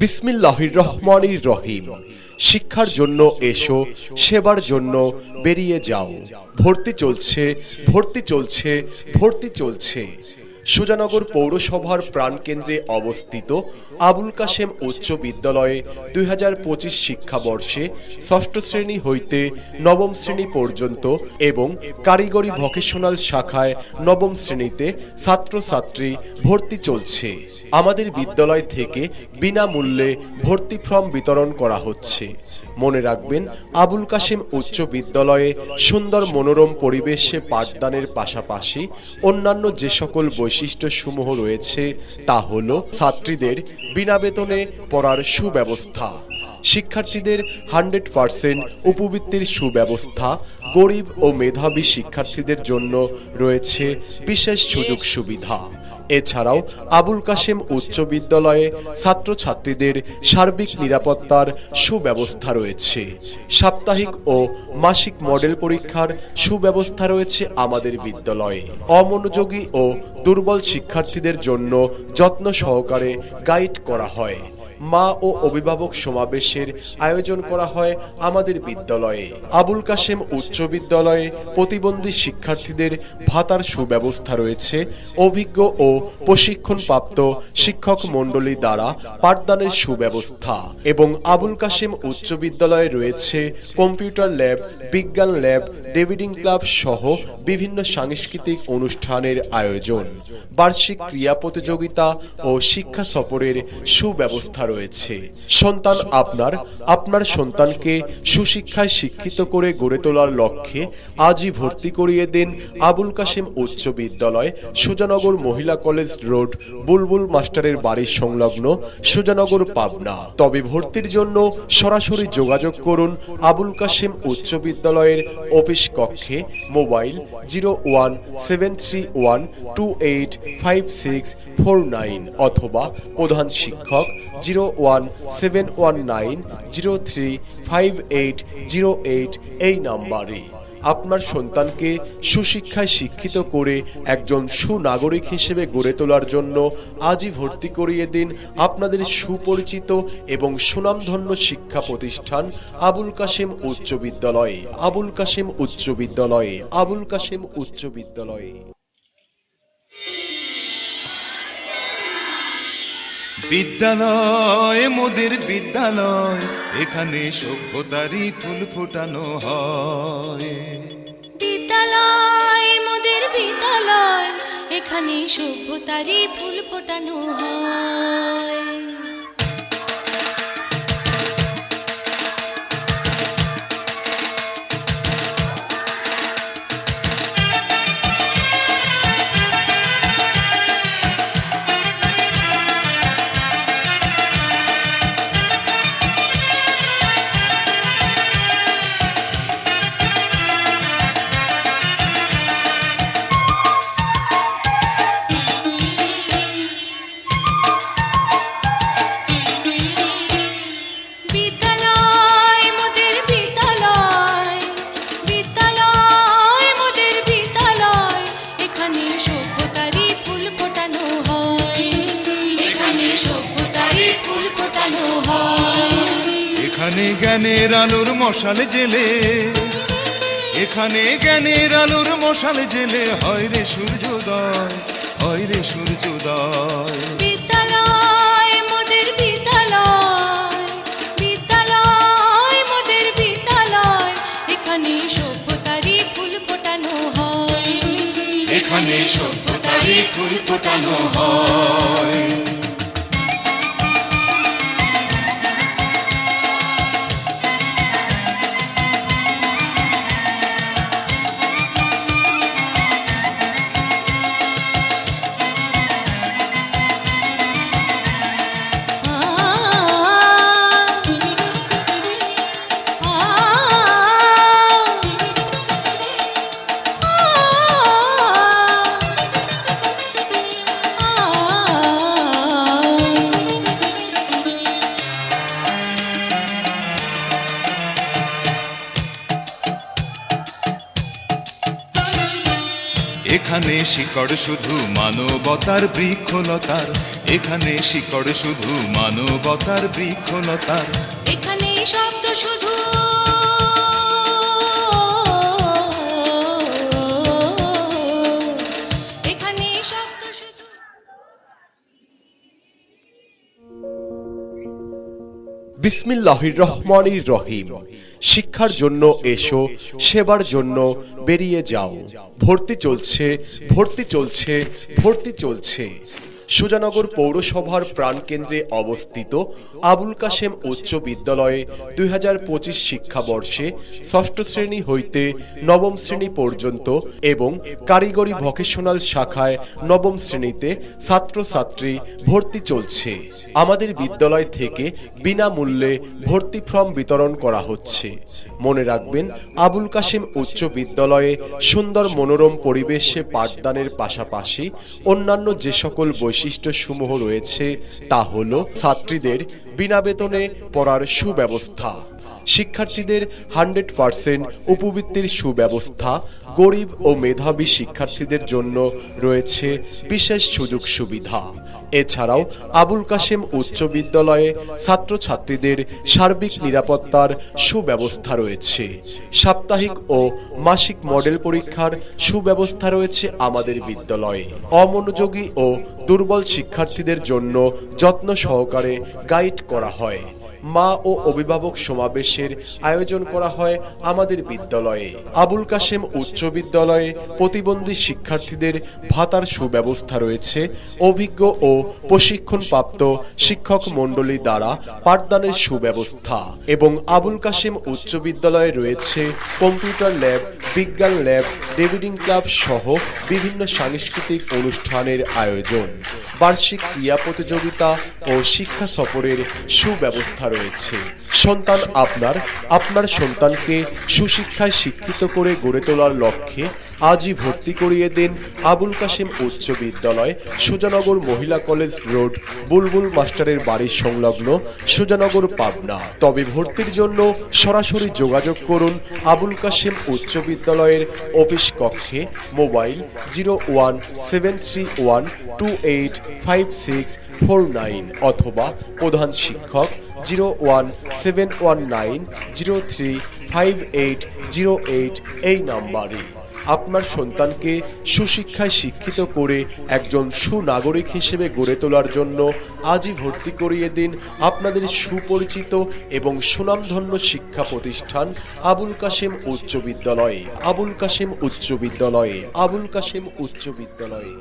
বিসমিল্লাহির রহমানির রহিম। শিক্ষার জন্য এসো, সেবার জন্য বেরিয়ে যাও। ভর্তি চলছে, ভর্তি চলছে, ভর্তি চলছে। সুজানগর পৌরসভার প্রাণকেন্দ্রে অবস্থিত আবুল কাশেম উচ্চ বিদ্যালয়ে ২০২৫ শিক্ষাবর্ষে ষষ্ঠ শ্রেণী হইতে নবম শ্রেণী পর্যন্ত এবং কারিগরি ভোকেশনাল শাখায় নবম শ্রেণীতে ছাত্রছাত্রী ভর্তি চলছে। আমাদের বিদ্যালয় থেকে বিনামূল্যে ভর্তি ফর্ম বিতরণ করা হচ্ছে। মনে রাখবেন, আবুল কাশেম উচ্চ বিদ্যালয়ে সুন্দর মনোরম পরিবেশে পাঠদানের পাশাপাশি অন্যান্য যে সকল বৈশিষ্ট্য সমূহ রয়েছে তা হল ছাত্রীদের বিনা বেতনে পড়ার সুব্যবস্থা, শিক্ষার্থীদের 100% উপবৃত্তির সুব্যবস্থা, গরিব ও মেধাবী শিক্ষার্থীদের জন্য রয়েছে বিশেষ সুযোগ সুবিধা। এছাড়াও আবুল কাশেম উচ্চ বিদ্যালয়ে ছাত্রছাত্রীদের সার্বিক নিরাপত্তার সুব্যবস্থা রয়েছে। সাপ্তাহিক ও মাসিক মডেল পরীক্ষার সুব্যবস্থা রয়েছে আমাদের বিদ্যালয়ে। অমনোযোগী ও দুর্বল শিক্ষার্থীদের জন্য যত্ন সহকারে গাইড করা হয়। মা ও অভিভাবক সমাবেশের আয়োজন করা হয় আমাদের বিদ্যালয়ে। আবুল কাশেম উচ্চ বিদ্যালয়ে প্রতিবন্ধী শিক্ষার্থীদের ভাতার সুব্যবস্থা রয়েছে। অভিজ্ঞ ও প্রশিক্ষণপ্রাপ্ত শিক্ষক মণ্ডলী দ্বারা পাঠদানের সুব্যবস্থা এবং আবুল কাশেম উচ্চ বিদ্যালয়ে রয়েছে কম্পিউটার ল্যাব, বিজ্ঞান ল্যাব, ডিবেটিং ক্লাব সহ বিভিন্ন সাংস্কৃতিক অনুষ্ঠানের আয়োজন, বার্ষিক ক্রীড়া প্রতিযোগিতা ও শিক্ষা সফরের সুব্যবস্থা রয়েছে। সন্তান আপনার সন্তানকে সুশিক্ষায় শিক্ষিত করে গড়ে তোলার লক্ষ্যে আজই ভর্তি করিয়ে দিন আবুল কাশেম উচ্চ বিদ্যালয়, সুজানগর মহিলা কলেজ রোড, বুলবুল মাস্টারের বাড়ির সংলগ্ন, সুজানগর, পাবনা। তবে ভর্তির জন্য সরাসরি যোগাযোগ করুন আবুল কাশেম উচ্চ বিদ্যালয়ের অফিস কক্ষে। মোবাইল 017312854649 অথবা প্রধান শিক্ষক 01719035808 এই নাম্বারে। আপনার সন্তানকে সুশিক্ষায় শিক্ষিত করে একজন সুনাগরিক হিসেবে গড়ে তোলার জন্য আজই ভর্তি করিয়ে দিন আপনাদের সুপরিচিত এবং সুনামধন্য শিক্ষা প্রতিষ্ঠান আবুল কাশেম উচ্চ বিদ্যালয়ে। আবুল কাশেম উচ্চ বিদ্যালয়ে, আবুল কাশেম উচ্চ বিদ্যালয়ে। বিদ্যালয় মোদের বিদ্যালয়, এখানে সভ্যতারই ফুল ফোটানো হয়। বিদ্যালয় মোদের বিদ্যালয়, এখানে সভ্যতারই ফুল ফোটানো হয়। এখানে জ্ঞানের আলোর মশাল জেলে, এখানে জ্ঞানের আলোর মশাল জেলে হয় রে সূর্যোদয়, হয় রে সূর্যোদয়। বিদ্যালয় মোদের বিদ্যালয়, বিদ্যালয় মোদের বিদ্যালয়, এখানে সভ্যতারই ফুল ফোটানো হয়। এখানে সভ্যতারই ফুল ফোটানো হয়। আ এখানে শিকড় শুধু মানবতার বৃক্ষলতার, এখানে শিকড় শুধু মানবতার বৃক্ষলতার। এখানে শব্দ শুধু এখানে শব্দ শুধু বিসমিল্লাহির রহমানির রহিম। শিক্ষার জন্য এসো, সেবার জন্য বেরিয়ে যাও। ভর্তি চলছে, ভর্তি চলছে, ভর্তি চলছে। সুজানগর পৌরসভার প্রাণকেন্দ্রে অবস্থিত আবুল কাশেম উচ্চ বিদ্যালয়ে 2025 শিক্ষাবর্ষে ষষ্ঠ শ্রেণী হইতে নবম শ্রেণী পর্যন্ত এবং কারিগরি ভোকেশনাল শাখায় নবম শ্রেণীতে ছাত্রছাত্রী ভর্তি চলছে। আমাদের বিদ্যালয় থেকে বিনামূল্যে ভর্তি ফর্ম বিতরণ করা হচ্ছে। মনে রাখবেন, আবুল কাশেম উচ্চ বিদ্যালয়ে সুন্দর মনোরম পরিবেশে পাঠদানের পাশাপাশি অন্যান্য যে সকল বৈশিষ্ট্যসমূহ রয়েছে তা হল ছাত্রীদের বিনা বেতনে পড়ার সুব্যবস্থা, শিক্ষার্থীদের 100% উপবৃত্তির সুব্যবস্থা, গরিব ও মেধাবী শিক্ষার্থীদের জন্য রয়েছে বিশেষ সুযোগ সুবিধা। এছাড়াও আবুল কাশেম উচ্চ বিদ্যালয়ে ছাত্রছাত্রীদের সার্বিক নিরাপত্তার সুব্যবস্থা রয়েছে। সাপ্তাহিক ও মাসিক মডেল পরীক্ষার সুব্যবস্থা রয়েছে আমাদের বিদ্যালয়ে। অমনোযোগী ও দুর্বল শিক্ষার্থীদের জন্য যত্ন সহকারে গাইড করা হয়। মা ও অভিভাবক সমাবেশের আয়োজন করা হয় আমাদের বিদ্যালয়ে। আবুল কাশেম উচ্চ বিদ্যালয়ে প্রতিবন্ধী শিক্ষার্থীদের ভাতার সুব্যবস্থা রয়েছে। অভিজ্ঞ ও প্রশিক্ষণপ্রাপ্ত শিক্ষক মণ্ডলী দ্বারা পাঠদানের সুব্যবস্থা এবং আবুল কাশেম উচ্চ বিদ্যালয়ে রয়েছে কম্পিউটার ল্যাব, বিজ্ঞান ল্যাব, ডিবেটিং ক্লাব সহ বিভিন্ন সাংস্কৃতিক অনুষ্ঠানের আয়োজন, বার্ষিক ক্রীড়া প্রতিযোগিতা ও শিক্ষা সফরের সুব্যবস্থা রয়েছে। সন্তান আপনার সন্তানকে সুশিক্ষায় শিক্ষিত করে গড়ে তোলার লক্ষ্যে আজই ভর্তি করিয়ে দিন আবুল কাশেম উচ্চ বিদ্যালয়, সুজানগর মহিলা কলেজ রোড, বুলবুল মাস্টারের বাড়ির সংলগ্ন, সুজানগর, পাবনা। তবে ভর্তির জন্য সরাসরি যোগাযোগ করুন আবুল কাশেম উচ্চ বিদ্যালয়ের অফিস কক্ষে। মোবাইল 0173128564 অথবা প্রধান শিক্ষক 01719035808 এই নাম্বারে। আপনার সন্তানকে সুশিক্ষায় শিক্ষিত করে একজন সুনাগরিক হিসেবে গড়ে তোলার জন্য আজই ভর্তি করিয়ে দিন আপনাদের সুপরিচিত এবং সুনামধন্য শিক্ষা প্রতিষ্ঠান আবুল কাশেম উচ্চ বিদ্যালয়ে। আবুল কাশেম উচ্চ বিদ্যালয়ে। আবুল কাশেম উচ্চ বিদ্যালয়ে।